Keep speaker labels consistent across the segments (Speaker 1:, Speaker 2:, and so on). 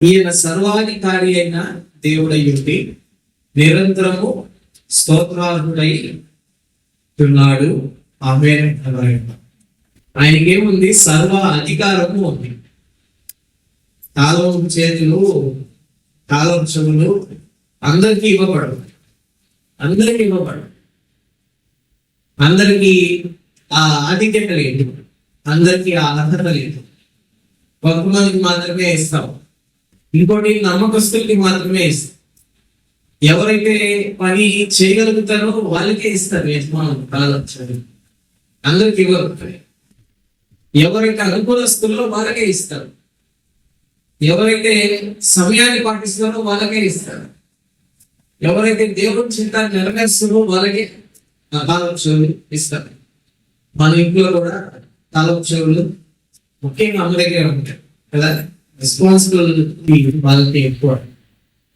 Speaker 1: ఈయన సర్వాధికారి అయిన దేవుడయ్యుండి నిరంతరము స్తోత్రార్హుడై ఉన్నాడు. ఆమేన్. ఆయనకేముంది? సర్వ అధికారము ఉంది. తాళం చేతులు, తాళం చెవులు అందరికీ ఇవ్వబడవు. అందరికీ ఆ ఆధిక్యత లేదు, అందరికీ ఆ అర్హత లేదు. కొంతమందికి మాత్రమే ఇస్తాం, ఇంకోటి నమ్మకస్తులకి మాత్రమే ఇస్తాం. ఎవరైతే పని చేయగలుగుతారో వాళ్ళకే ఇస్తారు యజమానులు తాళం చెవులు, అందరికి ఇవ్వగలుగుతారు. ఎవరైతే అనుకూలస్తుల్లో వాళ్ళకే ఇస్తారు, ఎవరైతే సమయాన్ని పాటిస్తారో వాళ్ళకే ఇస్తారు, ఎవరైతే దేవుని చిత్తాన్ని నెరవేరుస్తారో వాళ్ళకే తాళం చెవులు ఇస్తారు. మన ఇంట్లో కూడా తాళం చెవులు ముఖ్యంగా అమ్మ దగ్గర ఉంటాయి కదా, రెస్పాన్సిబిలిటీ వాళ్ళకి ఎక్కువ.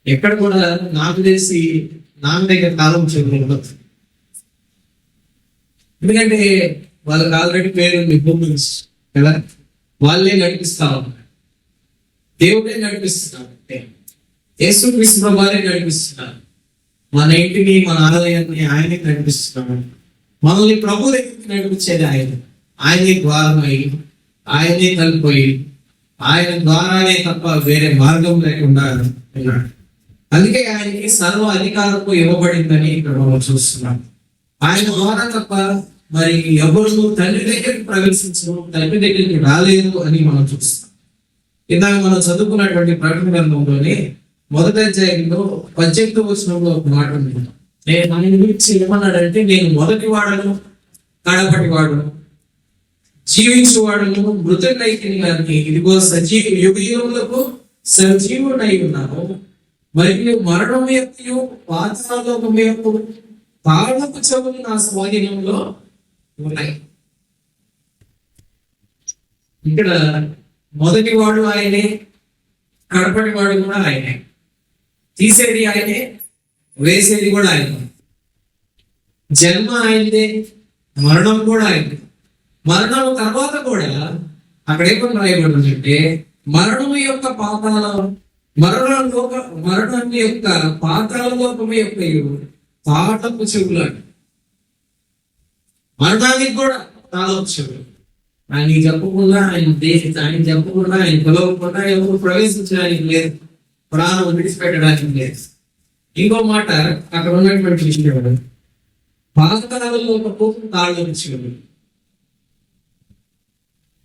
Speaker 1: ఎక్కడ కూడా నాకు తెలిసి నాన్న దగ్గర తాళం చెవులు ఉండదు, ఎందుకంటే వాళ్ళకి ఆల్రెడీ పేరు భూమిన్స్ కదా, వాళ్ళే నడిపిస్తా ఉన్నారు. దేవుడే నడిపిస్తున్నారు, యేసుక్రీస్తు ప్రభువే నడిపిస్తున్నారు. మన ఇంటిని, మన ఆలయాన్ని ఆయనే నడిపిస్తున్నాడు. మనల్ని ప్రభు దగ్గరికి నడిపించేది ఆయనే ద్వారమై, ఆయనే కలిపోయి, ఆయన ద్వారానే తప్ప వేరే మార్గం లేకుండా ఉన్నాడు. అందుకే ఆయనకి సర్వ అధికారము ఇవ్వబడిందని ఇక్కడ మనం చూస్తున్నాం. ఆయన ద్వారా తప్ప మరి ఎవరు తండ్రి దగ్గరికి ప్రవేశించరు, తండ్రి దగ్గరికి రాలేదు అని మనం చూస్తాం. ఇందాక మనం చదువుకున్నటువంటి ప్రకటన గ్రంథంలోనే మొదటి అధ్యాయంలో 18వ వచనంలో ఒక మాట ఉంది. నేను ఆయన గురించి ఏమన్నాడంటే, నేను మొదటి వాడను, కడపటి వాడను, జీవించువాడను, మృతుడైతిని గాని ఇదిగో యుగయుగములకు సజీవుడై ఉన్నాను. మరియు మరణం యొక్క పాతాళలోకము యొక్క తాళపు చెవులు నా స్వాధీనంలో ఉన్నాయి. ఇక్కడ మొదటి వాడు ఆయనే, కడపటి వాడు కూడా ఆయనే, తీసేది ఆయనే, వేసేది కూడా ఆయనే. జన్మ ఆయనదే, మరణం కూడా ఆయనే. మరణం తర్వాత కూడా అక్కడ ఏమని రాయబడిందంటే, మరణం యొక్క మరణం యొక్క పాతాళలోకము యొక్క తాళపు చెవులు. మరణానికి కూడా తాళపు చెవులు. ఆయన చెప్పకుండా, ఆయన చెప్పకుండా, ఆయన పిలవకుండా ఎవరు ప్రవేశించడానికి లేదు, ప్రాణం విడిచిపెట్టడానికి లేదు. ఇంకో మాట అక్కడ ఉన్నటువంటి విషయం, పాతాళలోకపు తాళపు చెవులు.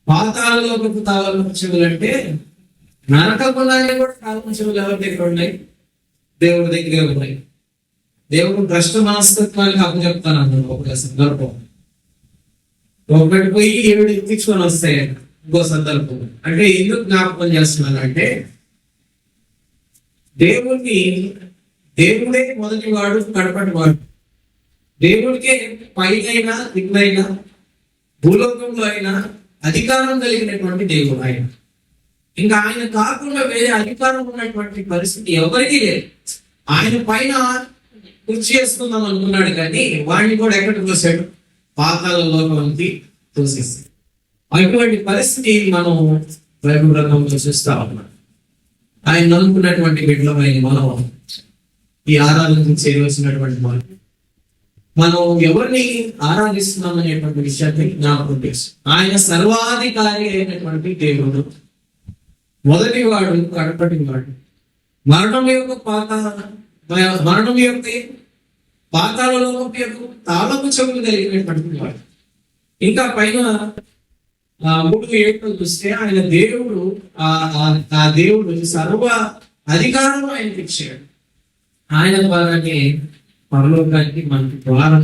Speaker 1: పాతాళలోకపు తాళపు చెవులు అంటే నరకకుండానే కూడా తాళపు చెవులు ఎవరి దగ్గర ఉన్నాయి? దేవుడి దగ్గర ఉన్నాయి. దేవుడు భ్రష్ట మనస్తత్వానికి అప్పచెప్తాను అన్నాడు ఒక సందర్భం. ఒకటి పోయి 7 ఎత్తించుకొని వస్తాయి ఇంకో సందర్భం. అంటే ఎందుకు జ్ఞాపకం చేస్తున్నాను అంటే, దేవుడే మొదటి వాడు, కడపటి వాడు. దేవుడికే పైనైనా దిగునైనా భూలోకంలో అయినా అధికారం కలిగినటువంటి దేవుడు ఆయన. ఇంకా ఆయన కాకుండా వేరే అధికారం ఉన్నటువంటి పరిస్థితి ఎవరికీ లేదు. ఆయన పైన కుర్చీ చేసుకుందాం అనుకున్నాడు, కానీ వాడిని కూడా ఎక్కడికి తోసాడు? పాతాళలోకి తోసేస్తాడు. అటువంటి పరిస్థితి మనం బైబిల్ గ్రంథంలో చూస్తా ఉన్నాం. ఆయన నమ్ముకున్నటువంటి బిడ్డలమైన మనం ఈ ఆరాధనకు చేయవలసినటువంటి మనం ఎవరిని ఆరాధిస్తున్నాం అనేటువంటి విషయాన్ని జ్ఞాపకం చేస్తాం. ఆయన సర్వాధికారి అయినటువంటి దేవుడు, మొదటి వాడు, కడపటి వాడు, మరణం యొక్క పాతాళలోకము యొక్క తాళపు చెవులు కలిగినటువంటి వాడు. ఇంకా పైన 3:7 చూస్తే ఆయన దేవుడు, ఆ దేవుడు సర్వ అధికారం ఆయనకి ఇచ్చాడు. ఆయన ద్వారానే పరలోకానికి మనకి ద్వారం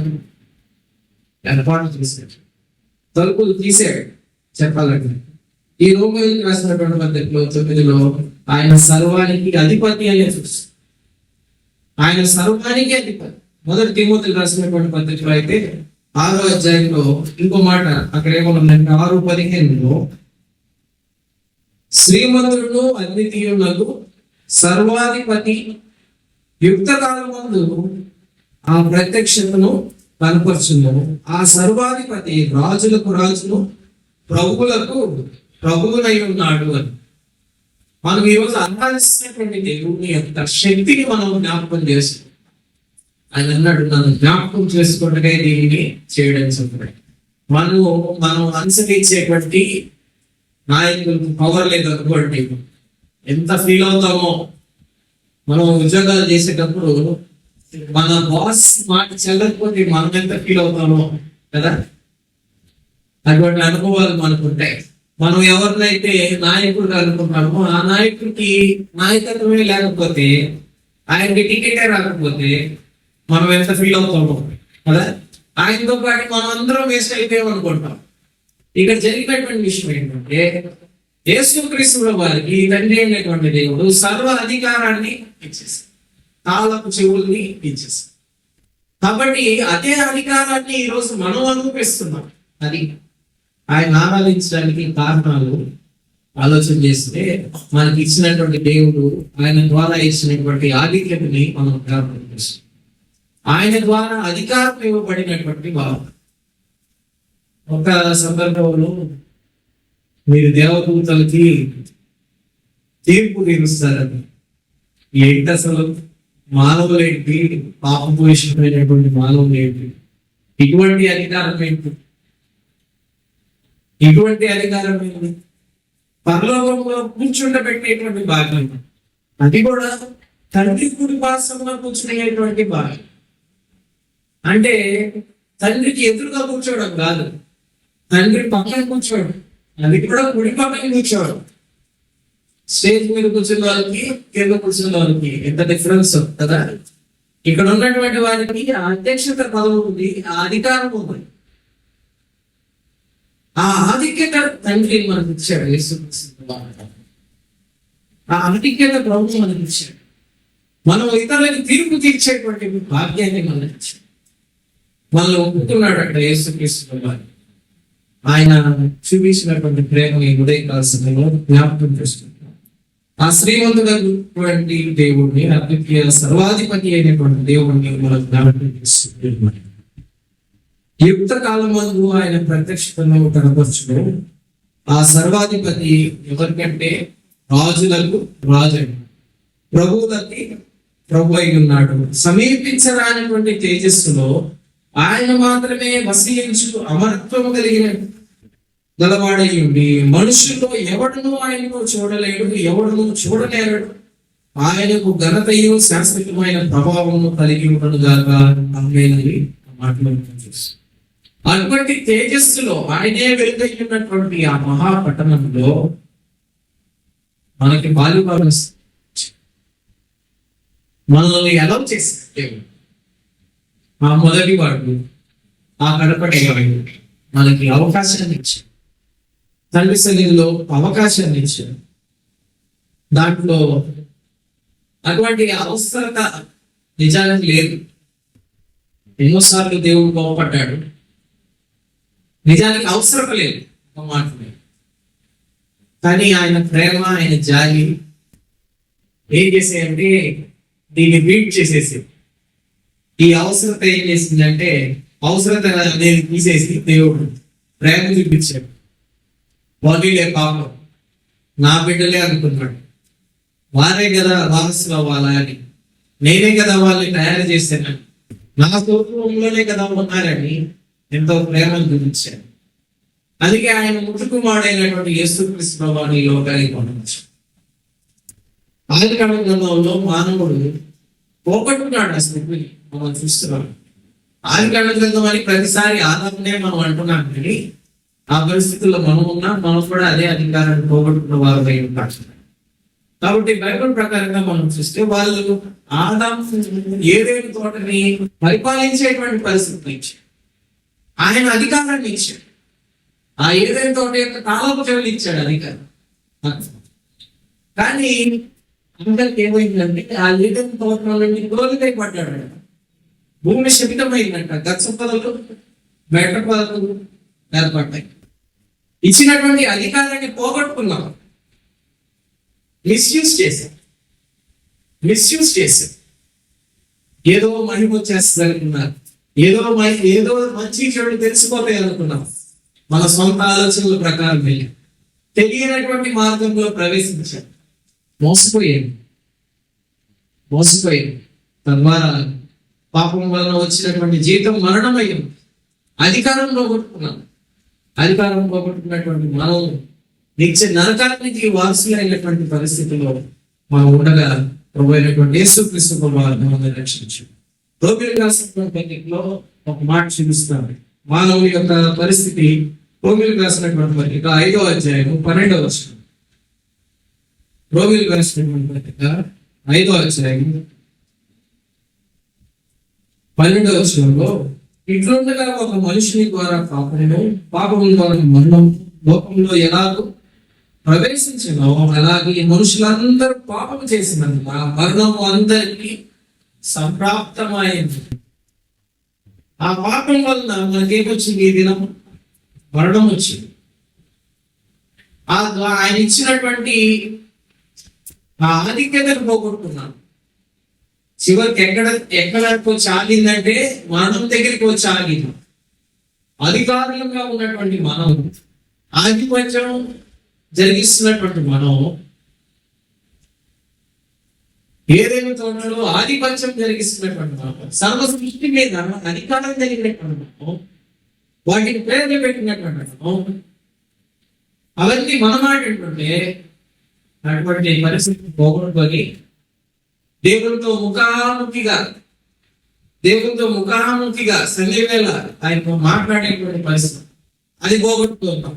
Speaker 1: ఏర్పాటు చేశాడు, తలుపులు తీసాడు. చెప్పాలంటే ఈ రోమీయులకు రాసినటువంటి పత్రికలో 9లో ఆయన సర్వానికి అధిపతి అనే చూస్తాం. ఆయన సర్వానికి అధిపతి. మొదటి తిమోతికి రాసినటువంటి పత్రికలో అయితే 6వ అధ్యాయంలో ఇంకో మాట అక్కడ ఏమనుందంటే 6:15లో శ్రీమంతుడు అద్వితీయులకు సర్వాధిపతి యుక్త కాలమందు ఆ ప్రత్యక్షతను కనపరుచును. ఆ సర్వాధిపతి రాజులకు రాజును, ప్రభువులకు ప్రభువునై ఉన్నాడు అని. మనం ఈరోజు ఆరాధిస్తున్నటువంటి దేవుని యొక్క శక్తిని మనం జ్ఞాపకం చేసుకుంటాం. ఆయన అన్నాడు, నన్ను జ్ఞాపకం చేసుకోవటమే దీనిని చేయడం చెప్పాడు. మనం అనుసరించేటువంటి నాయకులకు పవర్ లేదు అనుకోండి, ఎంత ఫీల్ అవుతామో. మనం ఉద్యోగాలు చేసేటప్పుడు మన బాస్ మాట చెల్లకపోతే మనం ఎంత ఫీల్ అవుతామో కదా. అటువంటి అనుభవాలు మనకు ఉంటాయి. మనం ఎవరినైతే నాయకుడు అనుకుంటామో ఆ నాయకుడికి నాయకత్వమే లేకపోతే, ఆయనకి టికెటే రాకపోతే మనం ఎంత ఫీల్ అవుతామో కదా. ఆయనతో పాటు మనం అందరం వేస్ట్ అయిపోయామనుకుంటాం. ఇక్కడ జరిగినటువంటి విషయం ఏంటంటే, యేసుక్రీస్తు వారికి తండ్రి అయినటువంటి దేవుడు సర్వ అధికారాన్ని ఇచ్చేసాడు, తాళపు చెవుల్ని ఇచ్చేసాడు. కాబట్టి అదే అధికారాన్ని ఈరోజు మనం అనుభవిస్తున్నాం. అది ఆయన ఆరాధించడానికి కారణాలు ఆలోచన చేస్తే, మనకి ఇచ్చినటువంటి దేవుడు ఆయన ద్వారా ఇచ్చినటువంటి ఆధిక్యతని మనం జ్ఞాపకం చేస్తాం. ఆయన ద్వారా అధికారం ఇవ్వబడినటువంటి భావం. ఒక సందర్భంలో మీరు దేవదూతలకి తీర్పు తీరుస్తారని, ఏంటి అసలు మానవులేంటి, పాపభూషితమైనటువంటి మానవులు ఏంటి, ఇటువంటి అధికారం ఏంటి, ఇటువంటి అధికారం ఏంటి? పరలోకంలో కూర్చుండబెట్టేటువంటి భాగ్యం, అది కూడా తండ్రి కుడి పార్శ్వంలో కూర్చునేటువంటి భాగ్యం. అంటే తండ్రికి ఎదురుగా కూర్చోవడం కాదు, తండ్రి పక్కన కూర్చోవడం, అది కూడా కుడి పక్కన కూర్చోవడం. స్టేజ్ మీద కూర్చున్న వాళ్ళకి కింద కూర్చున్న వాళ్ళకి ఎంత డిఫరెన్స్ కదా. ఇక్కడ ఉన్నటువంటి వారికి ఆ అధ్యక్షత పదవి ఉంది, ఆ అధికారం ఉంది, ఆ ఆధిక్యత తండ్రి మనకు ఇచ్చాడు. ఆ ఆధిక్యత ప్రభుత్వం మనకి ఇచ్చాడు. మనం ఇతరులకు తీర్పు తీర్చేటువంటి భాగ్యాన్ని మనకి ఇచ్చాడు. మనల్ని ఒప్పుకున్నాడు అక్కడ యేసుక్రీస్తు వారు. ఆయన చూపించినటువంటి ప్రేమ ఈ ఉదయకాల సమయంలో జ్ఞాపకం చేసుకుంటాం. ఆ శ్రీమంతుడైనటువంటి దేవుడిని, అద్వితీయ సర్వాధిపతి అయినటువంటి దేవుడిని మనం జ్ఞాపకం చేసుకుంటున్నాం. యుక్త కాలం మందు ఆయన ప్రత్యక్షతను కనపరచును. ఆ సర్వాధిపతి ఎవరికంటే రాజులకు రాజు, ప్రభువులకి ప్రభు అయి ఉన్నాడు. సమీపించరానటువంటి తేజస్సులో ఆయన మాత్రమే వసించు అమరత్వం కలిగిన గలవాడై ఉండి, మనుషుల్లో ఎవడును ఆయనను చూడలేడు, ఎవడును చూడలేడు. ఆయనకు ఘనతయు శాశ్వతమైన ప్రభావము కలిగి ఉండను గాక. ఆమేనని మాట్లాడుతూ చూస్తాం. అటువంటి తేజస్సులో ఆయనే వెలుగైనటువంటి ఆ మహాపట్టణంలో మనకి బాల్యభాగం మనల్ని ఎలా చేశాడు. ఆ మొదటి వాడు, ఆ కడపటి వాడు మనకి అవకాశాన్ని ఇచ్చాడు. తండ్రి సన్నిధిలో అవకాశాన్ని ఇచ్చాడు. దాంట్లో అటువంటి అవసరత నిజానికి లేదు. ఎన్నోసార్లు దేవుడు కోపడ్డాడు, నిజానికి అవసరం లేదు మాట. కానీ ఆయన ప్రేమ, ఆయన జాలి ఏం చేసేయంటే దీన్ని బీట్ చేసేసి, ఈ అవసరత ఏం చేసిందంటే అవసరత నేను తీసేసి దేవుడు ప్రేమ చూపించాడు. వాళ్ళే పాపం నా బిడ్డలే అనుకున్నాడు, వారే కదా వారసులు అవ్వాలా అని, నేనే కదా వాళ్ళని తయారు చేశాను, నా స్వరూపంలోనే కదా ఉన్నారని ఎంతో ప్రేమను చూపించాడు. అందుకే ఆయన ముట్టుకుమాడైనటువంటి యేసుక్రీస్తు ప్రభువుని లోకానికి పంపించాడు. ఆదికాండ గ్రంథంలో మానవుడు పోగొట్టుకున్నాడు ఆ స్థితిని మనం చూస్తున్నాం. ఆదికాండ గ్రంథం అని ప్రతిసారి ఆదామునే మనం అంటున్నాం, కానీ ఆ పరిస్థితుల్లో మనం ఉన్నాం, మనం కూడా అదే అధికారాన్ని పోగొట్టుకున్న వారు అయి ఉంటాం. కాబట్టి బైబిల్ ప్రకారంగా మనం చూస్తే వాళ్ళు ఆదాము ఏదేని తోటని పరిపాలించేటువంటి పరిస్థితులు ఇచ్చాడు. ఆయన అధికారాన్ని ఇచ్చాడు. ఆ ఏదైనా తోట యొక్క తాళపు చెవులు ఇచ్చాడు అధికారం. కానీ అందరికి ఏమైందంటే ఆ ఏదైనా తోట నుండి గోలికై పడ్డాడు. భూమి శపితమైందంట, గచ్చ పొదలు, మెట్ట పొదలు ఏర్పడ్డాయి. ఇచ్చినటువంటి అధికారాన్ని పోగొట్టుకున్నాం, మిస్యూజ్ చేశారు. ఏదో మహిమ వచ్చేస్తుంది అనుకున్నారు, ఏదో మంచి చెడు తెలిసిపోతాయి అనుకున్నాం. మన సొంత ఆలోచనల ప్రకారం వెళ్ళి తెలియనటువంటి మార్గంలో ప్రవేశించాం. మోసపోయాను తద్వారా పాపం వలన వచ్చినటువంటి జీతం మరణమయ్యాం. అధికారం పోగొట్టుకున్నటువంటి మనం నిత్య నరకానికి వారసులైనటువంటి పరిస్థితిలో మనం ఉండగా ప్రభు అయినటువంటి యేసుక్రీస్తు ప్రభువారు మనల్ని రక్షించాడు. రోమిలకు రాసినటువంటి పత్రికలో ఒక మాట చూపిస్తాను. మానవుని యొక్క పరిస్థితి రోమిలకు రాసినటువంటి పత్రిక 5వ అధ్యాయం 12వ వచనం. రోమిలకు రాసినటువంటి పత్రిక 5వ అధ్యాయం 12వ వచనంలో, ఇట్లుండగా ఒక మనుషుని ద్వారా పాపము ద్వారా మరణం లోకంలో ఎలాగో ప్రవేశించను, అలాగే మనుషులందరూ పాపం చేసినందున మరణము అందరికీ సంప్రాప్తమైంది. ఆ పాపం వలన మనకేమొచ్చింది? ఈ దినం మరణం వచ్చింది. ఆయన ఇచ్చినటువంటి ఆ ఆధిక్యతను పోగొట్టుకున్నాం. చివరికి ఎక్కడికి వచ్చి ఆగిందంటే మరణం దగ్గరికి వచ్చి ఆగింది. అధికారులుగా ఉన్నటువంటి మనం, ఆధిపత్యం జరిగిస్తున్నటువంటి మనం, ఏదైనా తోటలో ఆధిపత్యం జరిగిస్తున్నటువంటి మనం, సర్వ సృష్టి మీద అధికారం జరిగినటువంటి మనం, వాటిని పేర్లు పెట్టినటువంటి మనం, అవన్నీ మన మాట ఏంటంటే అటువంటి పరిస్థితిని పోగొట్టుకొని దేవునితో ముఖాముఖిగా సంజయవేళ ఆయనతో మాట్లాడేటువంటి పరిస్థితి అది పోగొట్టుకుంటాం.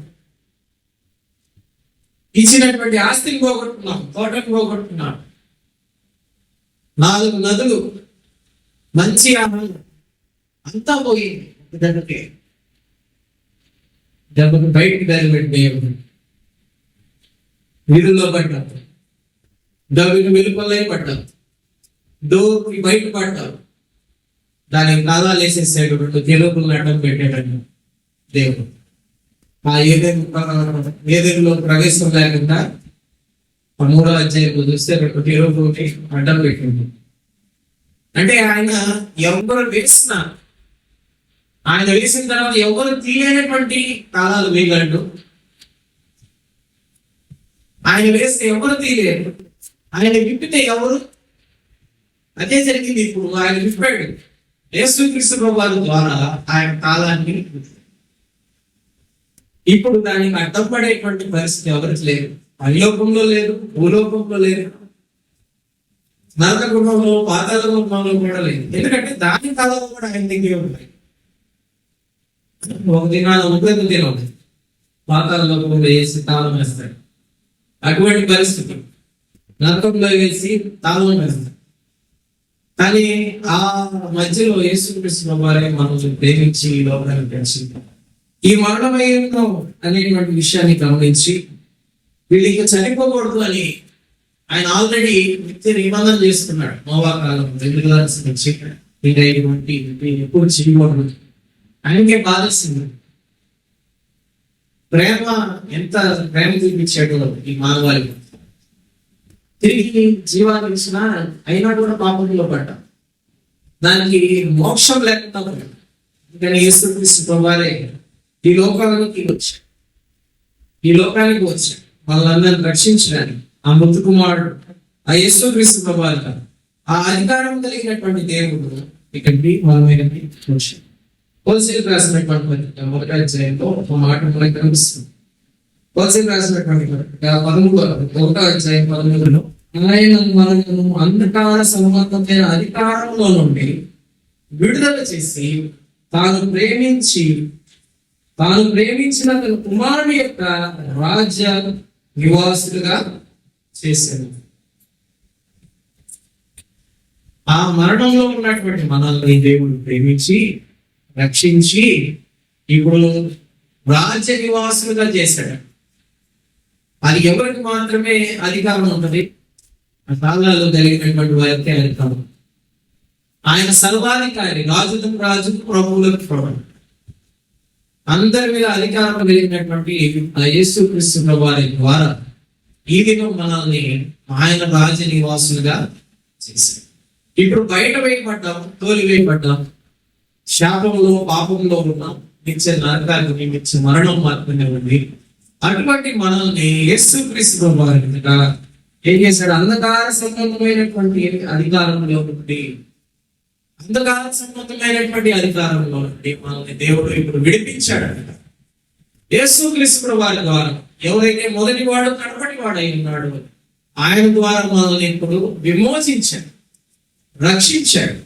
Speaker 1: ఇచ్చినటువంటి ఆస్తిని పోగొట్టుకున్నాం, తోటను పోగొట్టుకున్నాం, 4 నదులు, మంచి ఆహారం అంతా పోయింది. దెబ్బకి బయటికి బయలుపెట్టి వీధుల్లో పడ్డాం, దవిని వెలుపలే పడ్డాం, డోర్కి బయట పడ్డాం. దానికి కాలాలు వేసేసాడు, 2 తెలుగులు అడ్డం పెట్టాడు దేవుడు. ఆ ఏదేలో ప్రవేశం లేకుండా 3వ అధ్యాయంలో చూస్తే 2 తెలుగులకి అడ్డం పెట్టింది. అంటే ఆయన వేసిన తర్వాత ఎవరు తీయనటువంటి తాళాలు వేయగలడు. ఆయన వేస్తే ఎవరు తీయలేరు, ఆయన విప్పితే ఎవరు. అదే జరిగింది. ఇప్పుడు ఆయన విప్పాడు యేసుక్రీస్తు ప్రభువారి ద్వారా ఆయన తాళాన్ని. ఇప్పుడు దానికి అడ్డపడేటువంటి పరిస్థితి ఎవరికి లేదు. పరలోకంలో లేదు, భూలోకంలో లేదు, నరక గుణంలో, పాతాళ గుణంలో కూడా లేదు. ఎందుకంటే దాని తాళాలు కూడా ఆయన దగ్గర ఉన్నాయి. ఒక దినాలు ఉపయోగం దినం పాతాళంలో వేసి తాళం వేస్తాడు. అటువంటి పరిస్థితి నరకంలో వేసి తాళం వేస్తాడు. కానీ ఆ మధ్యలో యేసుక్రీస్తు వారే మనం ప్రేమించి ఈ లోకానికి తెలిసి ఈ మరణమయ్యో అనేటువంటి విషయాన్ని గమనించి వీళ్ళు ఇంకా చనిపోకూడదు అని ఆయన ఆల్రెడీ నిత్య నిబంధన చేస్తున్నాడు. నోవా కాలం నుంచి ఇంకా ఇటువంటి ఎప్పుడు చేయకూడదు. ఆయనకే బాధిస్తుంది. ఎంత ప్రేమ చూపించాడు ఈ మానవాళి. తిరిగి జీవాన్ని ఇచ్చినా అయినా కూడా పాపంలో పడ్డా, దానికి మోక్షం లేకుండా పడ్డా. కానీ యేసుక్రీస్తు ప్రభువారే ఈ లోకానికి వచ్చాడు వాళ్ళందరిని రక్షించడానికి. ఆ మృతు కుమారుడు ఆ యేసుక్రీస్తు ప్రభువారు ఆ అధికారం కలిగినటువంటి దేవుడు ఇక్కడికి వాళ్ళ మీద వచ్చాడు. కొలసీలకు రాసినటువంటి పత్రిక 1వ అధ్యాయంలో ఒక మాట మనకు కనిపిస్తుంది. కొలసీలకు రాసినటువంటి పత్రిక 1వ అధ్యాయం 13లో, ఆయన మనను అంధకార సంబంధమైన అధికారంలో నుండి విడుదల చేసి తాను ప్రేమించిన తన కుమారుని యొక్క రాజ్య నివాసులుగా చేశాను. ఆ మరణంలో ఉన్నటువంటి మనల్ని దేవుడు ప్రేమించి రక్షించి ఇప్పుడు రాజ్య నివాసులుగా చేశాడు. అది ఎవరికి మాత్రమే అధికారం ఉంటుంది? ఆ కాలాల్లో కలిగినటువంటి వారికి అధికారం. ఆయన సర్వాధికారి, రాజులకు రాజు, ప్రభువులకు ప్రభు, అందరి మీద అధికారం కలిగినటువంటి ఆ యేసుక్రీస్తు ప్రభువారి ద్వారా ఈ దినం మనల్ని ఆయన రాజ్య నివాసులుగా చేశాడు. ఇప్పుడు బయట వేయబడ్డాం, తోలి వేయబడ్డాం, శాపంలో పాపంలో ఉన్నాం, నిత్య నరకాన్ని, నిత్య మరణం మాత్రమే ఉంది. అటువంటి మనల్ని యేసుక్రీస్తు ప్రభువారి ఏం చేశాడు? అంధకార సంబంధమైనటువంటి అధికారంలో నుండి, అంధకార సంబంధమైనటువంటి అధికారంలో నుండి మనల్ని దేవుడు ఇప్పుడు విడిపించాడు. యేసుక్రీస్తు వారి ద్వారా ఎవరైతే మొదటి వాడు కడపటి వాడు అయి ఉన్నాడు, ఆయన ద్వారా మనల్ని ఇప్పుడు విమోచించాడు, రక్షించాడు.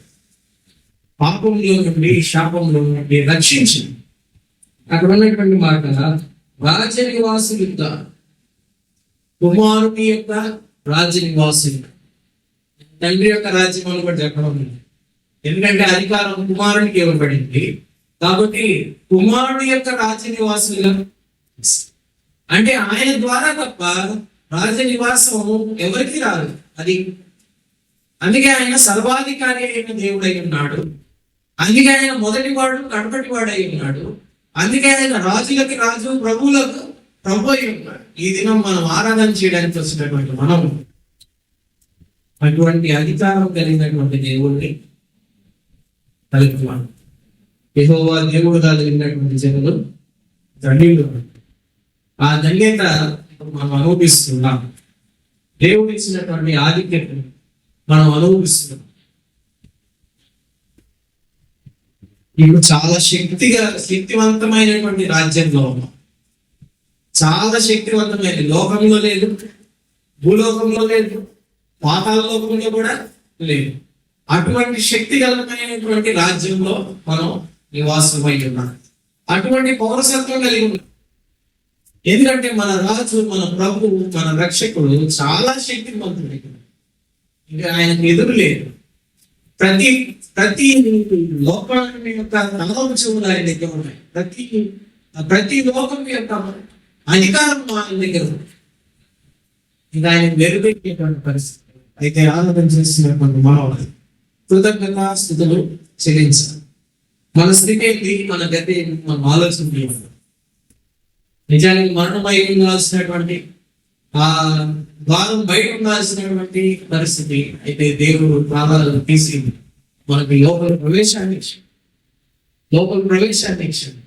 Speaker 1: పాపంలో నుండి, శాపంలో నుండి రక్షించాడు. అక్కడ ఉన్నటువంటి మాట, రాజ్య నివాసులు యొక్క కుమారుని యొక్క రాజ్య నివాసులు, తండ్రి యొక్క రాజ్యం అని కూడా చెప్పడం ఉంది. ఎందుకంటే అధికారం కుమారునికి ఇవ్వబడింది కాబట్టి కుమారుడి యొక్క రాజ్య నివాసులుగా, అంటే ఆయన ద్వారా తప్ప రాజ్య నివాసం ఎవరికి రాదు. అది అందుకే ఆయన సర్వాధికారి అయిన దేవుడై ఉన్నాడు. అందుకే ఆయన మొదటి వాడు కడపటి వాడు అయి ఉన్నాడు. అందుకే ఆయన రాజులకి రాజు, ప్రభువులకు ప్రభు అయి ఉన్నాడు. ఈ దినం మనం ఆరాధన చేయడానికి వచ్చినటువంటి మనం అటువంటి అధికారం కలిగినటువంటి దేవుడిని కలుగుతున్నాం. యెహోవా దేవుడు కలిగినటువంటి జనులు ధన్యులు. ఆ ధన్యత మనం అనుభవిస్తున్నాం. దేవుడు ఇచ్చినటువంటి ఆధిక్యతను మనం అనుభవిస్తున్నాం. ఇప్పుడు చాలా శక్తివంతమైనటువంటి రాజ్యంలో ఉన్నాం. చాలా శక్తివంతమైన, లోకంలో లేదు, భూలోకంలో లేదు, పాతాళ లోకంలో కూడా లేదు. అటువంటి శక్తిగలమైనటువంటి రాజ్యంలో మనం నివాసం అయి ఉన్నాం. అటువంటి పౌరసత్వం కలిగి ఉన్నాం. ఎందుకంటే మన రాజు, మన ప్రభు, మన రక్షకుడు చాలా శక్తివంతుడు. ఇంకా ఆయనకు ఎదురు లేదు. ప్రతి లోకాన్ని యొక్క నామములు ఆయన దగ్గర ఉన్నాయి. ప్రతి లోకం యొక్క అధికారం ఆయన దగ్గర ఉంది. ఇంకా ఆయన మెరుగైనటువంటి పరిస్థితి. అయితే ఆరాధన చేసినటువంటి మనం కృతజ్ఞతాస్తుతులు చెల్లించాలి. మన స్థితి ఏంటి, మన గతి ఏంటి, మనం ఆలోచన చేయాలి. నిజానికి మరణమై ఉండాల్సినటువంటి ఆ ద్వారం బయట ఉండాల్సినటువంటి పరిస్థితి. అయితే దేవుడు ప్రాణాలను తీసి మనకి లోపల ప్రవేశాన్ని ఇచ్చాడు.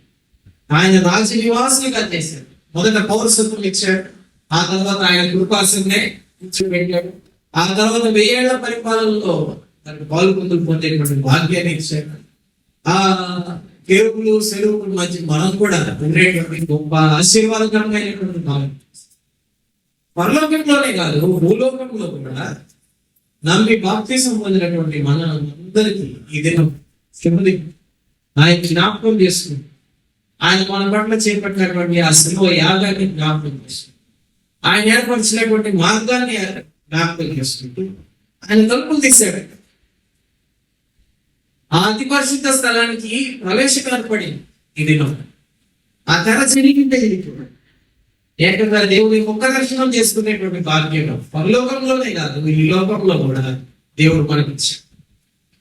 Speaker 1: ఆయన రాజ్య నివాసులుగా చేశాడు. మొదట పౌరసత్వం ఇచ్చాడు, ఆ తర్వాత ఆయన కృపాసనే కూర్చోబెట్టాడు. ఆ తర్వాత 1000 ఏళ్ల పరిపాలనలో తనకు పాల్గొందులు పొందేటువంటి భాగ్యాన్ని ఇచ్చాడు. ఆ కేరువులు సెరువుల మధ్య మనం కూడా ఉండేటువంటి గొప్ప ఆశీర్వాదకరమైనటువంటి భాగం. పరలోకంలోనే కాదు, భూలోకంలో కూడా నమ్మి బాప్తిసం పొందినటువంటి మన అందరికీ ఈ దినం ఆయన జ్ఞాపకం చేస్తుంది. ఆయన మన పట్ల చేపట్టినటువంటి ఆ శిలువ యాగాన్ని జ్ఞాపకం చేస్తుంది. ఆయన ఏర్పరిచినటువంటి మార్గాన్ని జ్ఞాపకం చేసుకుంటూ ఆయన తలుపులు తీశాడు. ఆ అతి పరిశుద్ధ స్థలానికి ప్రవేశం ఏర్పడింది ఈ దినం. ఆ తెర జరిగిందే ఏకంగా దేవుడి ముఖ దర్శనం చేసుకునేటువంటి భాగ్యం పరలోకంలోనే కాదు, ఈ లోకంలో కూడా దేవుడు మనకిచ్చాడు.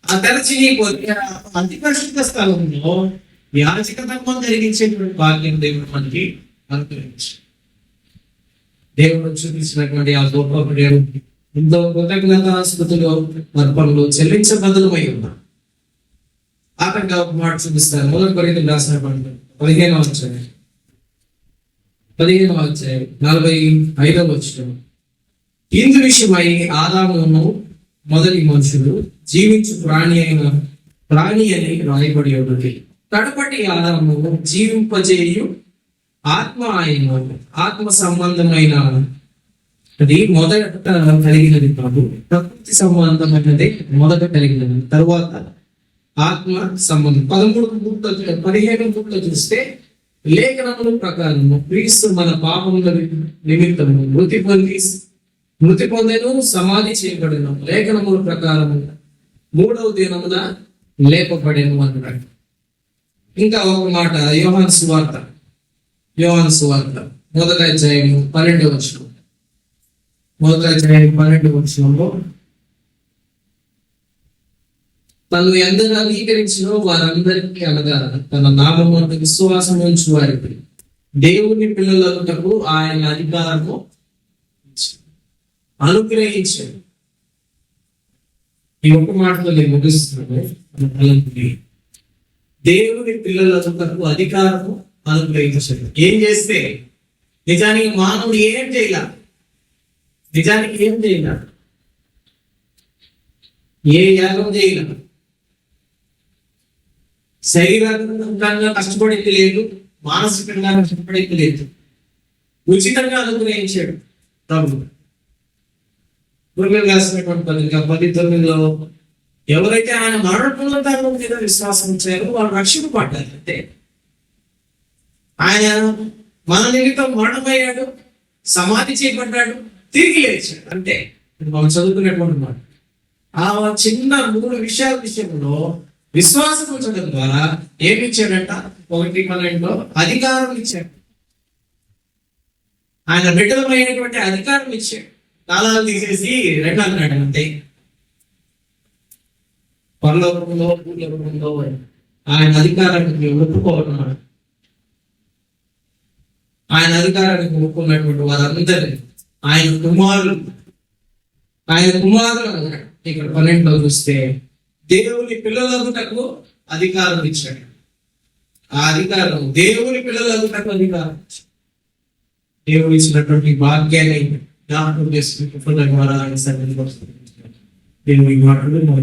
Speaker 1: ఆ తెర చిరిగిపోతే అతి పరిశుద్ధ స్థలంలో యాజక ధర్మం జరిగించేటువంటి భాగ్యం దేవుడు మనకి అనుగ్రహించాడు. దేవుడు చూపించినటువంటి ఆ గొప్ప ఎంతో కృతజ్ఞతాస్తుతులు అర్పణలు చెల్లించబద్ధమై ఉన్నాం. ఆటంగా ఒక మాట చూపిస్తారు. మొదటి కొరింథీయులకు రాసిన పత్రిక 15వ అధ్యాయం 45వ వచనం. ఇందు విషయమై ఆదామును మొదటి మనుషులు జీవించు ప్రాణి అని రాయబడి ఉన్నది. కడపటి ఆదాము జీవింపజేయు ఆత్మ ఆయన, ఆత్మ సంబంధమైన అది మొదట కలిగినది కాదు, ప్రకృతి సంబంధమైనది మొదట కలిగినది, తరువాత ఆత్మ సంబంధం. 15 చూస్తే లేఖనముల ప్రకారము క్రీస్తు మన పాపముల నిమిత్తము మృతి పొందెను, సమాధి చేయబడెను, లేఖనముల ప్రకారము 3వ దినమున లేపబడెను అన్నాడు. ఇంకా ఒక మాట యోహాను సువార్త 1వ అధ్యాయం 12వ వచనం. 1వ అధ్యాయం 12వ వచనంలో తను ఎందరు అంగీకరించినో వారందరికీ, అనగా తన నామము విశ్వాసం ఉంచు వారికి దేవుని పిల్లలకు ఆయన అధికారము అనుగ్రహించాడు. ఈ ఒక్క మాటలో నేను ముగిస్తున్నాను. దేవుని పిల్లలకు అధికారము అనుగ్రహించాడు. ఏం చేస్తే? నిజానికి మానవుడు ఏం చేయాల? నిజానికి ఏం చేయగలరు? ఏ యాగం చేయగలరు? శరీరంగా కష్టపడేది లేదు, మానసికంగా కష్టపడేది లేదు, ఉచితంగా అనుగ్రహించాడు ప్రభు. గురువులు రాసినటువంటి పత్రిక 19లో ఎవరైతే ఆయన మరణంలో దాని మీద విశ్వాసం ఉంచారో వాళ్ళు రక్షింపబడ్డారు. అంటే ఆయన మన నిమిత్తం మరణమయ్యాడు, సమాధి చేయబడ్డాడు, తిరిగి లేచాడు. అంటే మనం చదువుకునేటువంటి మాట. ఆ చిన్న 3 విషయాల విషయంలో విశ్వాసం ఉంచడం ద్వారా ఏమి ఇచ్చాడంట? 1:12 అధికారం ఇచ్చాడు. ఆయన బిడ్డలమైనటువంటి అధికారం ఇచ్చాడు. తాళాలు తీసేసి 2 అన్నాడు. అంటే పరలోకంలో భూలోకంలో ఆయన అధికారానికి ఒప్పుకోవడం, ఆయన అధికారానికి ఒప్పుకున్నటువంటి వారందరినీ ఆయన కుమారులు అన్నాడు. ఇక్కడ 12లో చూస్తే దేవుని పిల్లలగుటకు అధికారం ఇచ్చాడు. ఆ అధికారం దేవుని పిల్లలగుటకు అధికారం ఇచ్చాడు. దేవుడు ఇచ్చినటువంటి భాగ్యాన్ని జ్ఞాపకం చేసుకుంటూ ద్వారా ఆయన సన్నిధికి వస్తుంది. దేవుని మాటలు మన